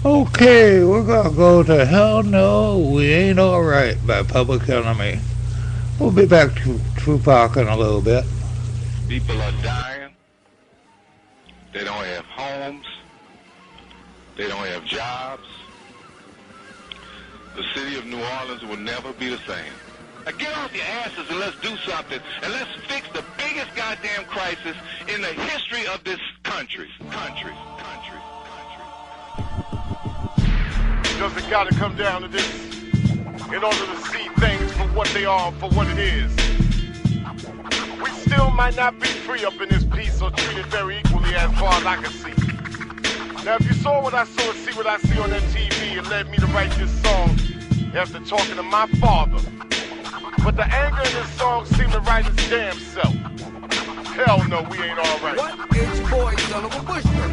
Okay, we're gonna go to Hell No, We Ain't Alright by Public Enemy. We'll be back to Tupac in a little bit. People are dying. They don't have homes. They don't have jobs. The city of New Orleans will never be the same. Now get off your asses and let's do something, and let's fix the biggest goddamn crisis in the history of this country. Does it gotta come down to this in order to see things for what they are, for what it is? We still might not be free up in this piece or treated very equally as far as I can see. Now if you saw what I saw and see what I see on that TV, it led me to write this song after talking to my father. But the anger in this song seemed to write its damn self. Hell no, we ain't alright. What? It's your boy, son of a bushman.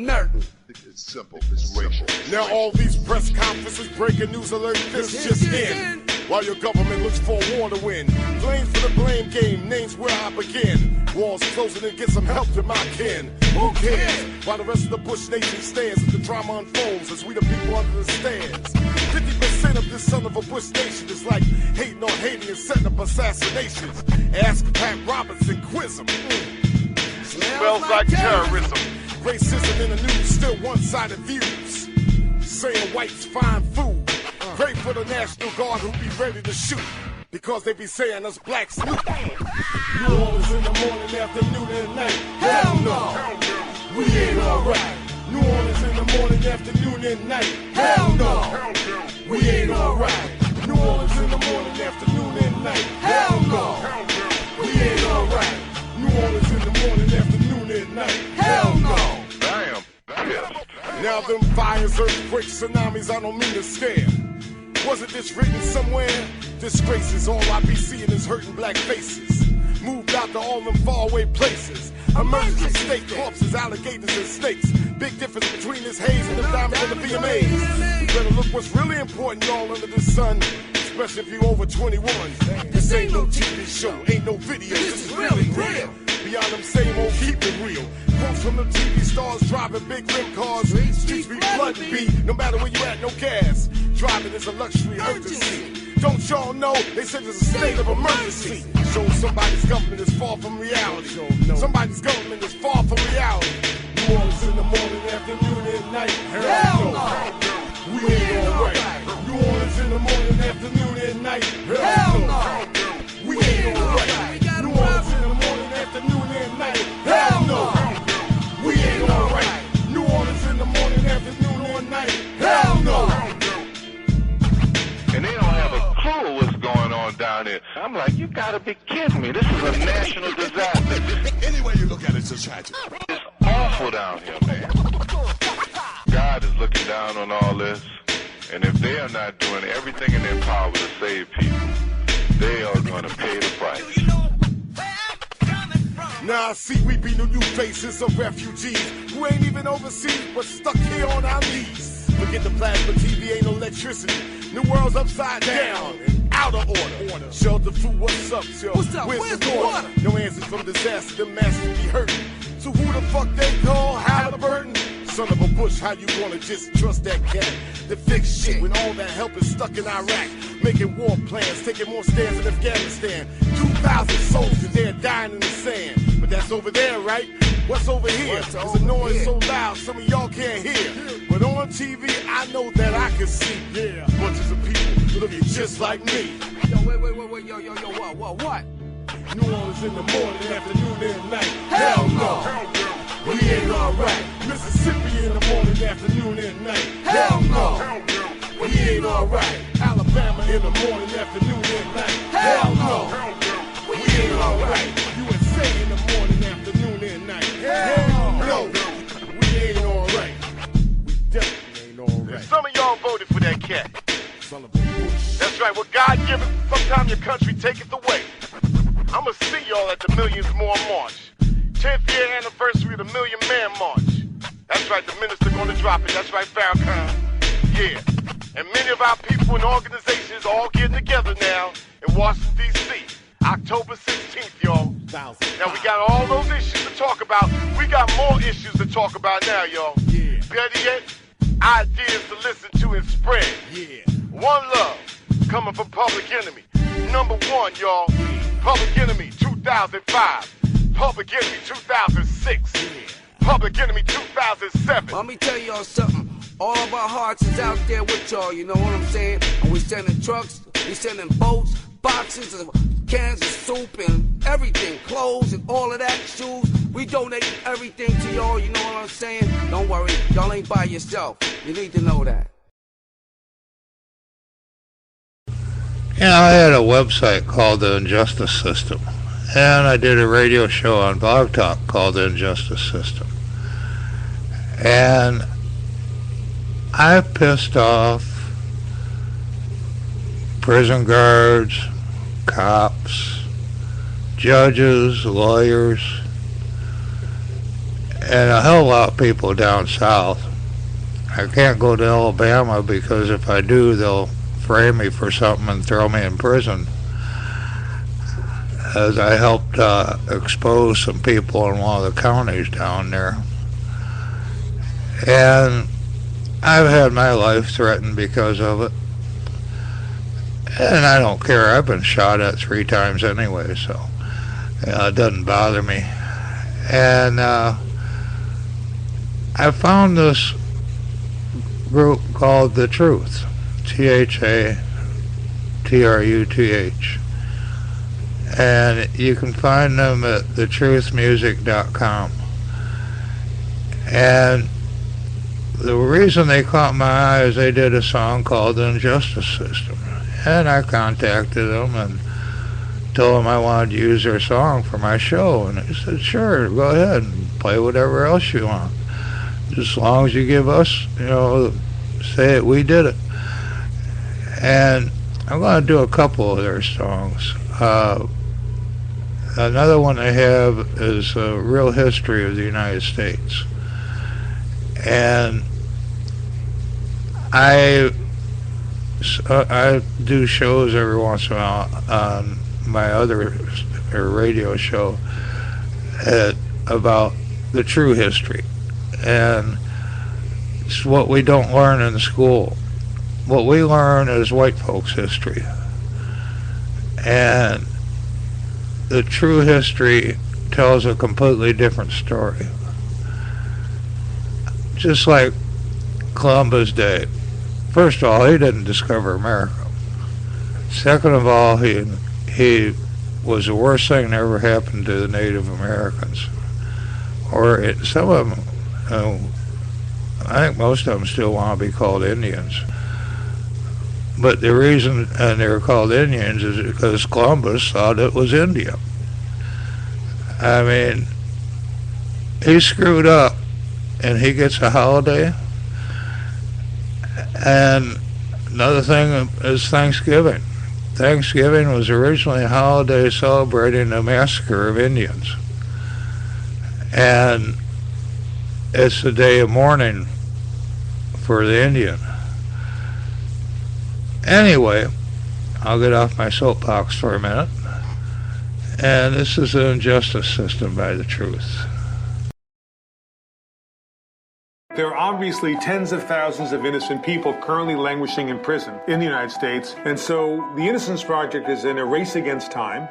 Nerd. It's simple, it's racial. Now all these press conferences, breaking news alert, this just in. While your government looks for a war to win. Blames for the blame game, names where I begin. Walls closing and get some help to my kin. Who cares? While the rest of the Bush nation stands as the drama unfolds, as we the people understands. 50% of this son of a Bush nation is like hating on Haiti and setting up assassinations. Ask Pat Robertson, quiz him. Smells like terrorism. Racism in the news, still one-sided views. Saying whites find food. Pray for the National Guard who be ready to shoot. Because they be saying us blacks loot. New Orleans in the morning, afternoon, and night. Hell no, we ain't alright. New Orleans in the morning, afternoon, and night. Hell no, we ain't alright. New Orleans in the morning, afternoon, and night. Hell no, we ain't alright. New Orleans in the morning, afternoon, and night. Hell no. Damn. Now them fires, earthquakes, tsunamis, I don't mean to scare. Wasn't this written somewhere? Disgraces, all I be seeing is hurting black faces. Moved out to all them faraway places. Emergency state corpses, alligators and snakes. Big difference between this haze and the diamonds and the VMAs. You better look what's really important, y'all, under the sun. Especially if you over 21. This ain't no TV show, ain't no video, this is really real. Beyond them same old keep it real. Quotes from the TV stars driving big rim cars. Streets be blood beat, no matter where you at, no gas. Driving is a luxury urgency. Don't y'all know they said it's a state of emergency? Show somebody's government is far from reality. Somebody's government is far from reality. New Orleans in the morning, afternoon, and night. Hell no, we ain't alright. New Orleans in the morning, afternoon, and night. Hell no, we ain't alright. New Orleans in the morning, afternoon, and night. Hell no, we ain't alright. New Orleans in the morning, afternoon, and night. Hell no. And they don't have a clue what's going on down here. I'm like, you gotta be kidding me. This is a national disaster. Any way you look at it, it's a tragedy. It's awful down here, man. God is looking down on all this, and if they are not doing everything in their power to save people, they are gonna pay the price. Now I see we be the new faces of refugees who ain't even overseas but stuck here on our knees. Forget the plasma TV, ain't no electricity. New world's upside down and out of order. Shelter food, what's up, yo? Where's the water? No answers from disaster, the masses be hurting. So who the fuck they call Halliburton? Son of a Bush, how you gonna just trust that cat to fix shit when all that help is stuck in Iraq? Making war plans, taking more stands in Afghanistan. 2,000 soldiers, they're dying in the sand. But that's over there, right? What's over here? It's a noise so loud, some of y'all can't hear. But on TV, I know that I can see. Yeah, bunches of people looking just like me. Yo, wait, yo, what? New Orleans in the morning, afternoon, and night. Hell no, we ain't alright. Mississippi in the morning, afternoon, and night. Hell no, we ain't alright. Alabama in the morning, afternoon, and night. Hell no, we ain't alright. USA in the morning, afternoon, and night. Hell no, we ain't alright. We definitely ain't alright. Some of y'all voted for that cat. Son of a Bush. That's right, what God given, sometimes your country taketh away. I'ma see y'all at the Millions More March. 10th year anniversary of the Million Man March. That's right, the minister gonna drop it. That's right, Farrakhan. Yeah. And many of our people and organizations all getting together now in Washington, D.C. October 16th, y'all. Now we got all those issues to talk about. We got more issues to talk about now, y'all. Yeah. Better yet, ideas to listen to and spread. Yeah. One love, coming from Public Enemy. Number one, y'all. Public Enemy 2005. Public Enemy 2006. Public Enemy 2007. Let me tell y'all something. All of our hearts is out there with y'all, you know what I'm saying? And we sending trucks, we sending boats, boxes of cans of soup and everything, clothes and all of that, shoes. We donate everything to y'all, you know what I'm saying? Don't worry, y'all ain't by yourself. You need to know that. Yeah, I had a website called The Injustice System, and I did a radio show on Blog Talk called The Injustice System. And I pissed off prison guards, cops, judges, lawyers, and a hell of a lot of people down south. I can't go to Alabama because if I do, they'll frame me for something and throw me in prison, as I helped expose some people in one of the counties down there. And I've had my life threatened because of it. And I don't care. I've been shot at 3 times anyway, so it doesn't bother me. And I found this group called The Truth. THATRUTH. And you can find them at thetruthmusic.com. And the reason they caught my eye is they did a song called The Injustice System. And I contacted them and told them I wanted to use their song for my show. And they said, sure, go ahead and play whatever else you want. Just as long as you give us, say it, we did it. And I'm going to do a couple of their songs. Another one I have is a real history of the United States. And I do shows every once in a while on my other radio show about the true history. And it's what we don't learn in school. What we learn is white folks' history. And the true history tells a completely different story. Just like Columbus Day. First of all, he didn't discover America. Second of all, he was the worst thing that ever happened to the Native Americans. Or some of them, I think most of them still want to be called Indians. But the reason they were called Indians is because Columbus thought it was India. I mean, he screwed up, and he gets a holiday. And another thing is Thanksgiving. Thanksgiving was originally a holiday celebrating the massacre of Indians. And it's a day of mourning for the Indian. Anyway, I'll get off my soapbox for a minute. And this is The Injustice System by The Truth. There are obviously tens of thousands of innocent people currently languishing in prison in the United States. And so the Innocence Project is in a race against time.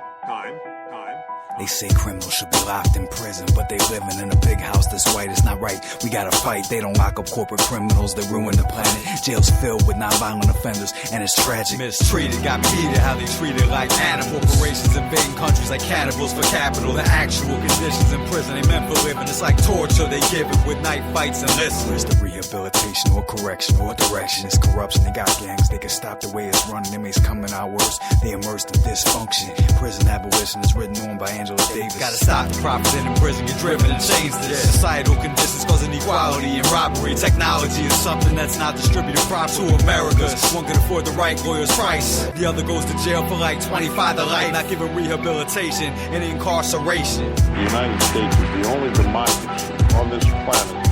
They say criminals should be locked in prison, but they living in a big house that's white. It's not right. We gotta fight. They don't lock up corporate criminals. They ruin the planet. Jails filled with nonviolent offenders, and it's tragic. Mistreated, got me heated how they treated like animals. Corporations invading countries like cannibals for capital. The actual conditions in prison they meant for living. It's like torture they give it with night fights and listen. Where's the rehabilitation or correction or direction? It's corruption. They got gangs. They can stop the way it's running. Inmates coming out worse. They immersed in dysfunction. Prison abolition is written on by Angela Davis. Gotta stop the profiting in prison, get driven and change this. Societal conditions cause inequality and robbery. Technology is something that's not distributed properly to America. One can afford the right lawyer's price. The other goes to jail for like 25 to life. Not given rehabilitation and incarceration. The United States is the only democracy on this planet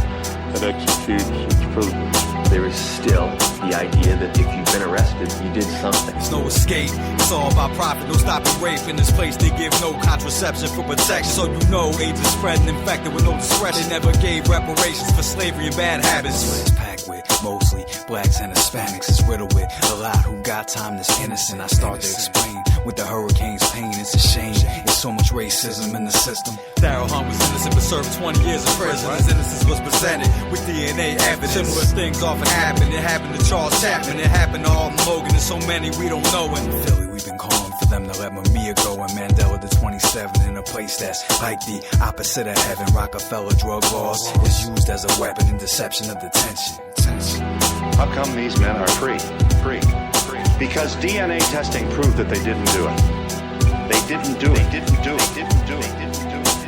that executes its prisoners. there is still the idea that if you've been arrested, you did something. There's no escape. It's all about profit. No stopping rape. In this place, they give no contraception for protection. So you know AIDS is spreading, infected with no discretion. They never gave reparations for slavery and bad habits. It's packed with mostly blacks and Hispanics. It's riddled with a lot who got time that's innocent. I start to explain with the hurricane's pain. It's a shame. There's so much racism in the system. Daryl Hunt was innocent but served 20 years in prison. His innocence was presented with DNA evidence. Similar things often happen. It happened to Charles Chapman. It happened to Alton Logan. There's so many we don't know. In Philly, we've been calling for them to let Mamiya go and Mandela to 27 in a place that's like the opposite of heaven. Rockefeller drug laws is used as a weapon in deception of detention. How come these men are free? Because DNA testing proved that they didn't do it. They didn't do it.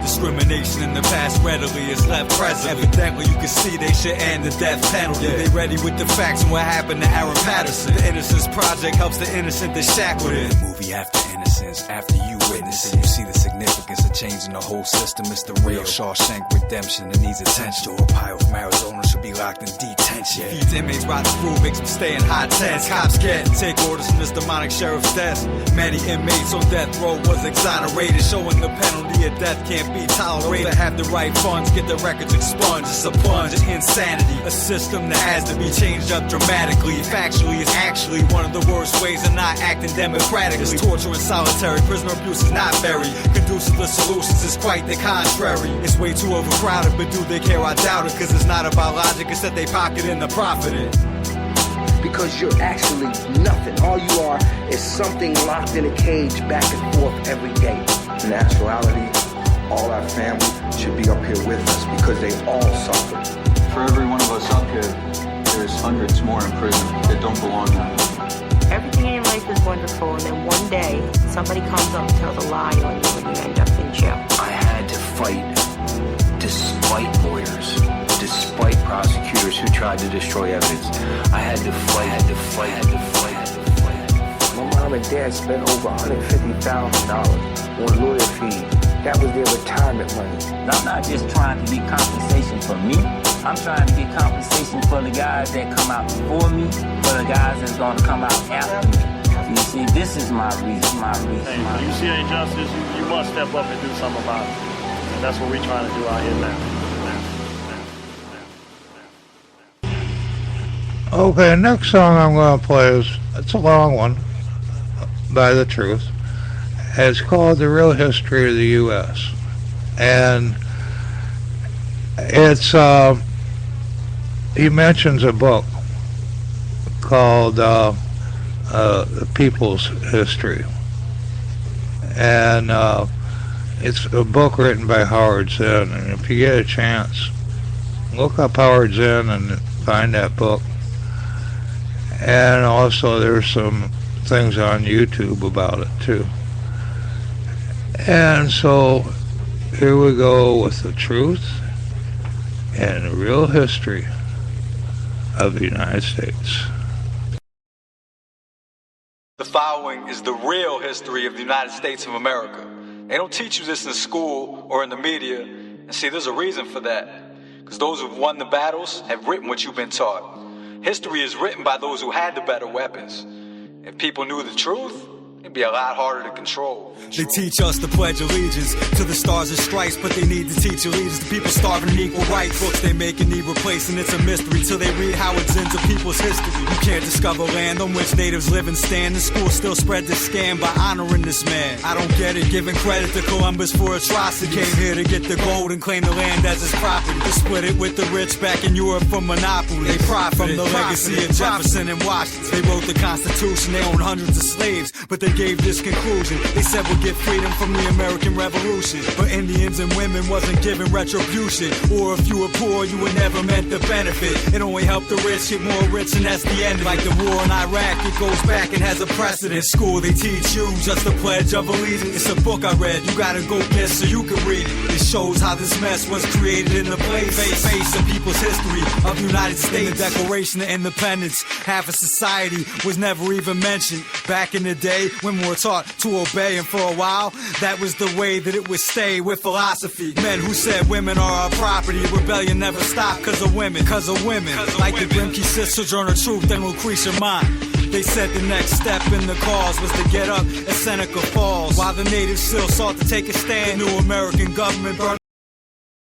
Discrimination in the past readily is left present. Evidently, you can see they should end the death penalty. They ready with the facts and what happened to Aaron Patterson. The Innocence Project helps the innocent that's shackled in. The movie After Innocence, after you witness it, you see the significance of changing the whole system. It's the real Shawshank Redemption that needs attention. Ohio from Arizona should be locked in detention. Feeds inmates rotten food, makes them stay in high tense. Cops get and take orders from this demonic sheriff's desk. Many inmates on death row was exonerated, showing the penalty of death can't be tolerated. To have the right funds, get the records expunged. It's a plunge in insanity, a system that has to be changed up dramatically. Factually, it's actually one of the worst ways of not acting democratically. It's torture and solitary, prisoner abuse is not very conducive to solutions, it's quite the contrary. It's way too overcrowded, but do they care? I doubt it, cause it's not about logic, it's that they pocket in the profit in. Because you're actually nothing. All you are is something locked in a cage back and forth every day. In actuality, all our family should be up here with us because they all suffer. For every one of us up here, there's hundreds more in prison that don't belong there. Everything in life is wonderful, and then one day, somebody comes up and tells a lie on you and you end up in jail. I had to fight despite lawyers, despite prosecutors who tried to destroy evidence. I had to fight. My mom and dad spent over $150,000 on lawyer fees. That was their retirement money. I'm not just trying to get compensation for me. I'm trying to get compensation for the guys that come out before me, for the guys that's going to come out after me. You see, this is my reason. Hey, when you see injustice, you must step up and do something about it. And that's what we're trying to do out here now. Okay, next song I'm going to play it's a long one, by The Truth. It's called The Real History of the U.S. And it's, he mentions a book called The People's History. And it's a book written by Howard Zinn. And if you get a chance, look up Howard Zinn and find that book. And also there's some things on YouTube about it too. And so here we go with The Truth and the Real History of the United States. The following is the real history of the United States of America. They don't teach you this in school or in the media. And see, there's a reason for that. Because those who've won the battles have written what you've been taught. History is written by those who had the better weapons. If people knew the truth, it'd be a lot harder to control. They teach us to pledge allegiance to the stars and stripes, but they need to teach allegiance to people starving in equal rights. Books they make and need replacing, it's a mystery till they read how it's into people's history. You can't discover land on which natives live and stand. The school still spread this scam by honoring this man. I don't get it, giving credit to Columbus for atrocity. Came here to get the gold and claim the land as his property. They split it with the rich back in Europe for monopoly. They profit from the legacy of Jefferson and Washington. They wrote the Constitution, they owned hundreds of slaves, but they gave this conclusion. They said we'll get freedom from the American Revolution, but Indians and women wasn't given retribution. Or if you were poor, you were never meant to benefit. It only helped the rich get more rich, and that's the end. Like the war in Iraq, it goes back and has a precedent. School, they teach you just the Pledge of Allegiance. It's a book I read, you gotta go get so you can read it. It shows how this mess was created in the place of people's history of the United States. In the Declaration of Independence, half of society was never even mentioned. Back in the day, Women were taught to obey, and for a while, that was the way that it would stay with philosophy. Men who said women are our property, rebellion never stopped cause of women. Like the Grimke sisters, Sojourner Truth and Lucretia Mott. They said the next step in the cause was to get up at Seneca Falls. While the natives still sought to take a stand, the new American government burned